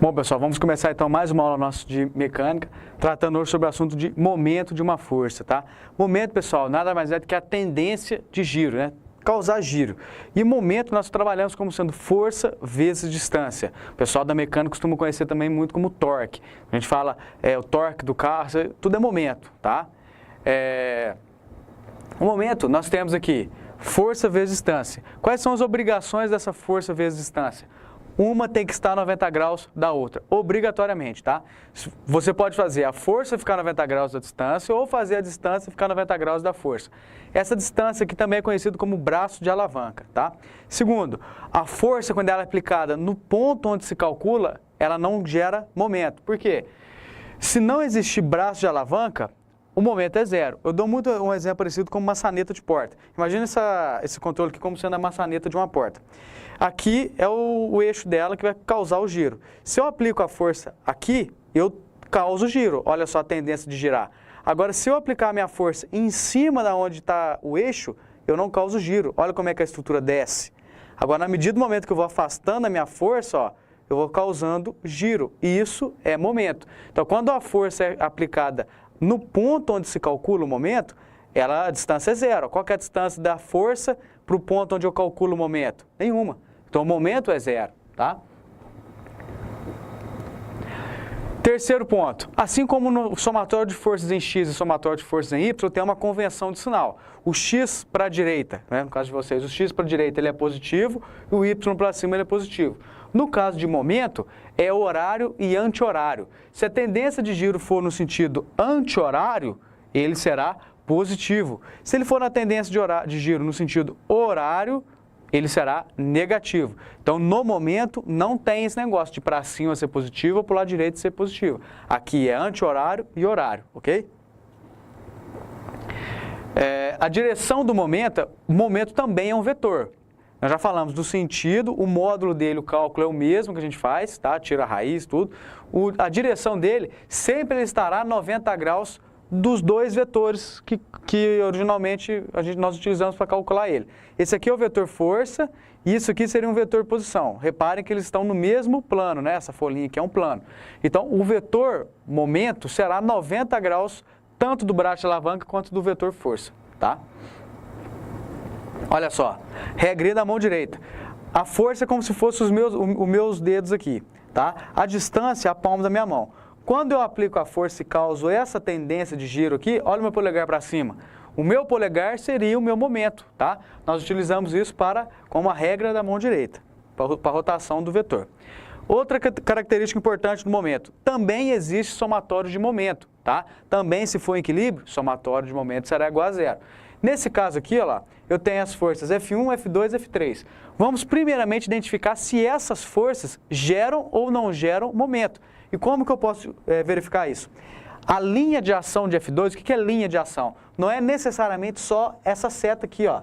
Bom, pessoal, vamos começar então mais uma aula nossa de mecânica, tratando hoje sobre o assunto de momento de uma força, tá? Momento, pessoal, nada mais é do que a tendência de giro, né? Causar giro. E momento nós trabalhamos como sendo força vezes distância. O pessoal da mecânica costuma conhecer também muito como torque. A gente fala o torque do carro, tudo é momento, tá? O momento nós temos aqui força vezes distância. Quais são as obrigações dessa força vezes distância? Uma tem que estar a 90 graus da outra, obrigatoriamente, tá? Você pode fazer a força ficar a 90 graus da distância ou fazer a distância ficar a 90 graus da força. Essa distância aqui também é conhecida como braço de alavanca, tá? Segundo, a força, quando ela é aplicada no ponto onde se calcula, ela não gera momento. Por quê? Se não existir braço de alavanca, o momento é zero. Eu dou muito um exemplo parecido com maçaneta de porta. Imagina esse controle aqui como sendo a maçaneta de uma porta. Aqui é o eixo dela que vai causar o giro. Se eu aplico a força aqui, eu causo o giro. Olha só a tendência de girar. Agora, se eu aplicar a minha força em cima da onde está o eixo, eu não causo giro. Olha como é que a estrutura desce. Agora, na medida do momento que eu vou afastando a minha força, ó, eu vou causando giro. E isso é momento. Então, quando a força é aplicada no ponto onde se calcula o momento, a distância é zero. Qual que é a distância da força para o ponto onde eu calculo o momento? Nenhuma. Então, o momento é zero, tá? Terceiro ponto. Assim como no somatório de forças em X e somatório de forças em Y, tem uma convenção de sinal. O X para a direita, né? No caso de vocês, o X para a direita ele é positivo e o Y para cima ele é positivo. No caso de momento, é horário e anti-horário. Se a tendência de giro for no sentido anti-horário, ele será positivo. Se ele for na tendência de giro no sentido horário, ele será negativo. Então, no momento, não tem esse negócio de para cima ser positivo ou para o lado direito ser positivo. Aqui é anti-horário e horário, ok? A direção do momento, o momento também é um vetor. Nós já falamos do sentido, o módulo dele, o cálculo é o mesmo que a gente faz, tá? Tira a raiz, tudo. A direção dele, sempre ele estará a 90 graus dos dois vetores que originalmente nós utilizamos para calcular ele. Esse aqui é o vetor força e isso aqui seria um vetor posição. Reparem que eles estão no mesmo plano, né? Essa folhinha aqui é um plano. Então, o vetor momento será 90 graus tanto do braço de alavanca quanto do vetor força, tá? Olha só, regrinha da mão direita. A força é como se fossem os meus dedos aqui, tá? A distância é a palma da minha mão. Quando eu aplico a força e causo essa tendência de giro aqui, olha o meu polegar para cima. O meu polegar seria o meu momento, tá? Nós utilizamos isso como a regra da mão direita, para a rotação do vetor. Outra característica importante do momento, também existe somatório de momento, tá? Também, se for em equilíbrio, somatório de momento será igual a zero. Nesse caso aqui, ó lá, eu tenho as forças F1, F2 e F3. Vamos primeiramente identificar se essas forças geram ou não geram momento. E como que eu posso verificar isso? A linha de ação de F2, o que é linha de ação? Não é necessariamente só essa seta aqui, ó,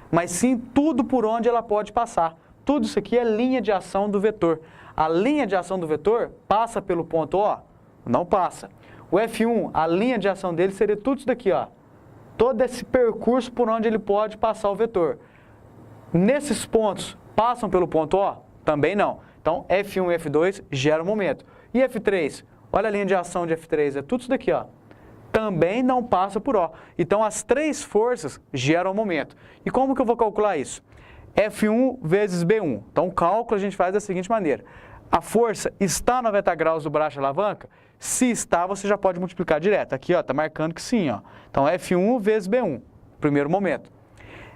mas sim tudo por onde ela pode passar. Tudo isso aqui é linha de ação do vetor. A linha de ação do vetor passa pelo ponto O? Não passa. O F1, a linha de ação dele seria tudo isso daqui, ó. Todo esse percurso por onde ele pode passar o vetor. Nesses pontos, passam pelo ponto O? Também não. Então, F1 e F2 geram momento. E F3? Olha a linha de ação de F3, é tudo isso daqui, ó. Também não passa por O. Então, as três forças geram momento. E como que eu vou calcular isso? F1 vezes B1. Então, o cálculo a gente faz da seguinte maneira. A força está a 90 graus do braço de alavanca? Se está, você já pode multiplicar direto. Aqui, ó, está marcando que sim, ó. Então, F1 vezes B1, primeiro momento.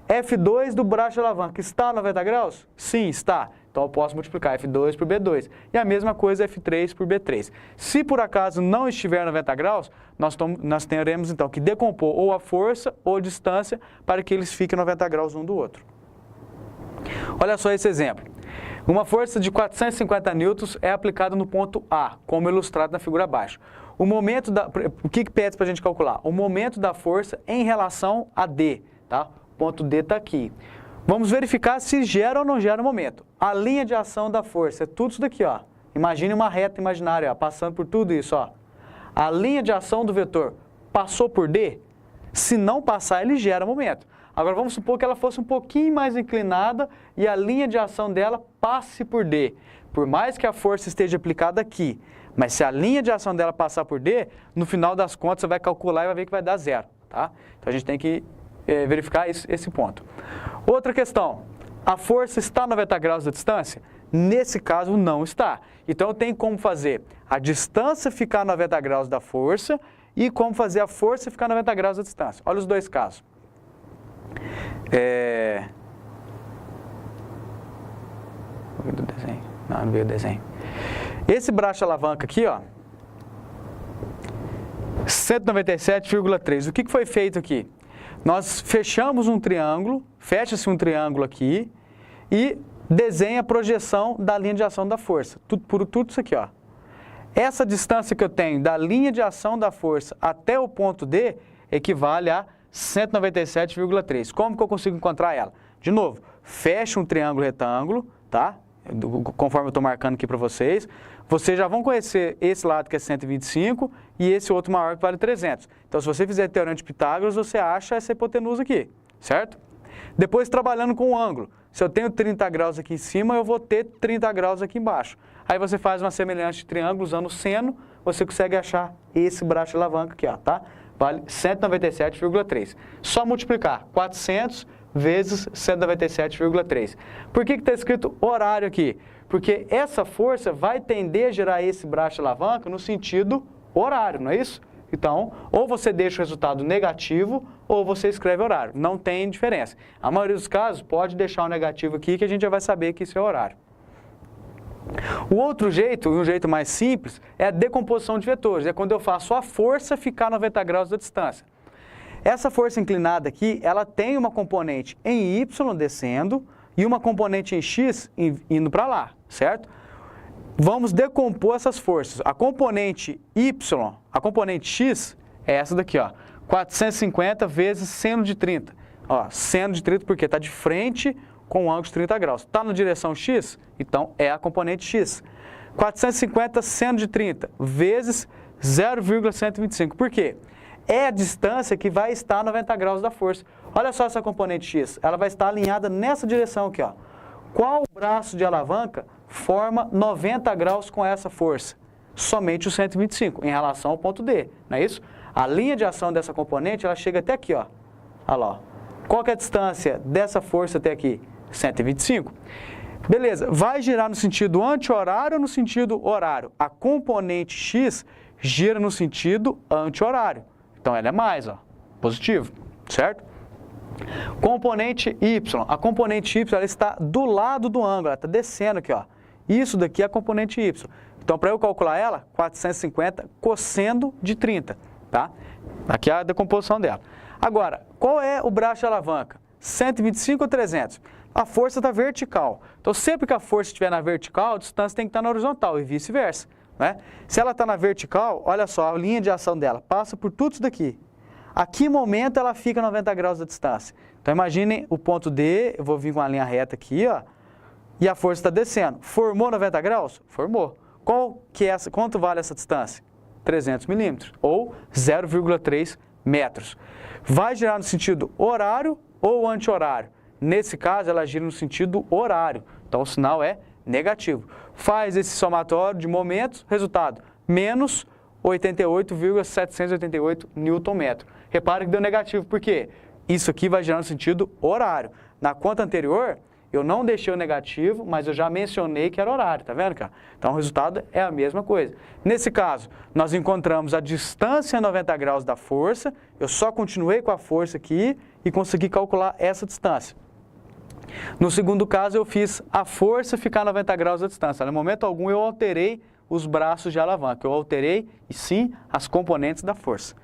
F2 do braço de alavanca está a 90 graus? Sim, está. Então, eu posso multiplicar F2 por B2. E a mesma coisa F3 por B3. Se por acaso não estiver a 90 graus, nós teremos então que decompor ou a força ou a distância para que eles fiquem 90 graus um do outro. Olha só esse exemplo. Uma força de 450 newtons é aplicada no ponto A, como ilustrado na figura abaixo. O que pede para a gente calcular? O momento da força em relação a D, tá? O ponto D está aqui. Vamos verificar se gera ou não gera o momento. A linha de ação da força é tudo isso daqui, ó. Imagine uma reta imaginária, ó, passando por tudo isso, ó. A linha de ação do vetor passou por D? Se não passar, ele gera momento. Agora, vamos supor que ela fosse um pouquinho mais inclinada e a linha de ação dela passe por D. Por mais que a força esteja aplicada aqui, mas se a linha de ação dela passar por D, no final das contas você vai calcular e vai ver que vai dar zero. Tá? Então, a gente tem que verificar esse ponto. Outra questão, a força está a 90 graus da distância? Nesse caso, não está. Então, eu tenho como fazer a distância ficar a 90 graus da força e como fazer a força ficar a 90 graus da distância. Olha os dois casos. Vou ver do desenho. Não veio o desenho. Esse braço de alavanca aqui, ó, 197,3. O que foi feito aqui? Nós fechamos um triângulo, fecha-se um triângulo aqui e desenha a projeção da linha de ação da força. Tudo isso aqui, ó. Essa distância que eu tenho da linha de ação da força até o ponto D equivale a 197,3. Como que eu consigo encontrar ela? De novo, fecha um triângulo retângulo, tá? Conforme eu estou marcando aqui para vocês. Vocês já vão conhecer esse lado que é 125 e esse outro maior que vale 300. Então, se você fizer Teorema de Pitágoras, você acha essa hipotenusa aqui, certo? Depois, trabalhando com o ângulo. Se eu tenho 30 graus aqui em cima, eu vou ter 30 graus aqui embaixo. Aí você faz uma semelhança de triângulo usando o seno, você consegue achar esse braço de alavanca aqui, ó, tá? Vale 197,3. Só multiplicar 400 vezes 197,3. Por que está escrito horário aqui? Porque essa força vai tender a gerar esse braço de alavanca no sentido horário, não é isso? Então, ou você deixa o resultado negativo, ou você escreve horário. Não tem diferença. A maioria dos casos, pode deixar o negativo aqui, que a gente já vai saber que isso é horário. O outro jeito, um jeito mais simples, é a decomposição de vetores. É quando eu faço a força ficar a 90 graus da distância. Essa força inclinada aqui, ela tem uma componente em Y descendo e uma componente em X indo para lá, certo? Vamos decompor essas forças. A componente Y, a componente X, é essa daqui, ó. 450 vezes seno de 30. Ó, seno de 30 porque está de frente com o ângulo de 30 graus. Está na direção X? Então, é a componente X. 450 seno de 30 vezes 0,125. Por quê? É a distância que vai estar a 90 graus da força. Olha só essa componente X. Ela vai estar alinhada nessa direção aqui, ó. Qual braço de alavanca forma 90 graus com essa força? Somente o 125, em relação ao ponto D, não é isso? A linha de ação dessa componente, ela chega até aqui, ó. Olha lá, ó. Qual que é a distância dessa força até aqui? 125. Beleza, vai girar no sentido anti-horário ou no sentido horário? A componente X gira no sentido anti-horário. Então, ela é mais, ó, positivo, certo? Componente Y. A componente Y ela está do lado do ângulo, ela está descendo aqui, ó. Isso daqui é a componente Y. Então, para eu calcular ela, 450 cosseno de 30, tá? Aqui é a decomposição dela. Agora, qual é o braço de alavanca? 125 ou 300? A força está vertical. Então, sempre que a força estiver na vertical, a distância tem que estar na horizontal e vice-versa, né? Se ela está na vertical, olha só, a linha de ação dela passa por tudo isso daqui. A que momento ela fica a 90 graus da distância? Então, imaginem o ponto D, eu vou vir com a linha reta aqui, ó, e a força está descendo. Formou 90 graus? Formou. Quanto vale essa distância? 300 milímetros, ou 0,3 metros. Vai girar no sentido horário ou anti-horário? Nesse caso, ela gira no sentido horário. Então, o sinal é negativo. Faz esse somatório de momentos, resultado, menos 88,788 Nm. Repare que deu negativo, por quê? Isso aqui vai girar no sentido horário. Na conta anterior, eu não deixei o negativo, mas eu já mencionei que era horário, tá vendo, cara? Então, o resultado é a mesma coisa. Nesse caso, nós encontramos a distância a 90 graus da força, eu só continuei com a força aqui e consegui calcular essa distância. No segundo caso, eu fiz a força ficar a 90 graus da distância. No momento algum, eu alterei os braços de alavanca. Eu alterei, e sim, as componentes da força.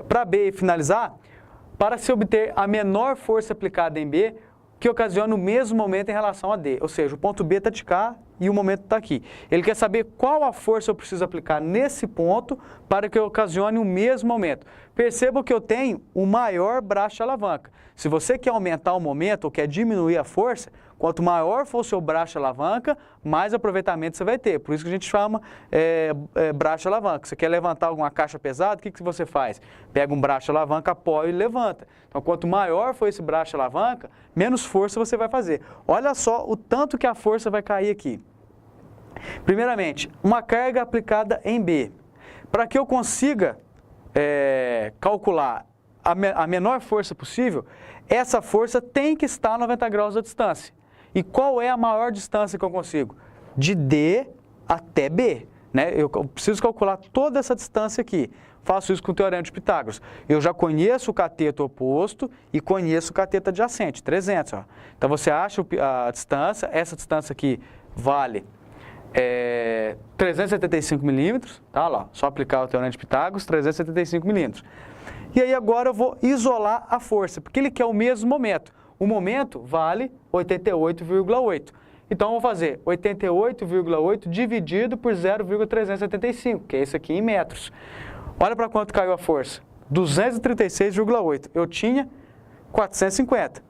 Para B, finalizar, para se obter a menor força aplicada em B, que ocasiona o mesmo momento em relação a D. Ou seja, o ponto B está de cá e o momento está aqui. Ele quer saber qual a força eu preciso aplicar nesse ponto para que ocasione o mesmo momento. Perceba que eu tenho o maior braço de alavanca. Se você quer aumentar o momento ou quer diminuir a força, Quanto maior for o seu braço de alavanca, mais aproveitamento você vai ter. Por isso que a gente chama braço de alavanca. Você quer levantar alguma caixa pesada, o que você faz? Pega um braço de alavanca, apoia e levanta. Então, quanto maior for esse braço de alavanca, menos força você vai fazer. Olha só o tanto que a força vai cair aqui. Primeiramente, uma carga aplicada em B. Para que eu consiga calcular a menor força possível, essa força tem que estar a 90 graus da distância. E qual é a maior distância que eu consigo? De D até B. Né? Eu preciso calcular toda essa distância aqui. Faço isso com o Teorema de Pitágoras. Eu já conheço o cateto oposto e conheço o cateto adjacente, 300. Ó. Então, você acha a distância, essa distância aqui vale 375 milímetros, tá lá, só aplicar o Teorema de Pitágoras, 375 milímetros. E aí agora eu vou isolar a força, porque ele quer o mesmo momento. O momento vale 88,8. Então, eu vou fazer 88,8 dividido por 0,375, que é isso aqui em metros. Olha para quanto caiu a força. 236,8. Eu tinha 450.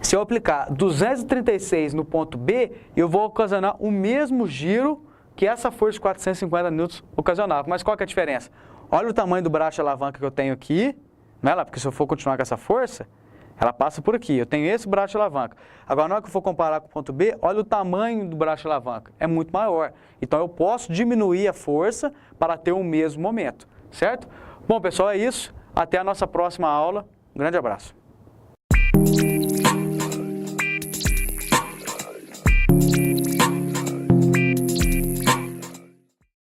Se eu aplicar 236 no ponto B, eu vou ocasionar o mesmo giro que essa força de 450 newtons ocasionava. Mas qual que é a diferença? Olha o tamanho do braço de alavanca que eu tenho aqui, não é lá? Porque se eu for continuar com essa força, ela passa por aqui. Eu tenho esse braço de alavanca. Agora, na hora que eu for comparar com o ponto B, olha o tamanho do braço de alavanca. É muito maior. Então, eu posso diminuir a força para ter o mesmo momento, certo? Bom, pessoal, é isso. Até a nossa próxima aula. Um grande abraço.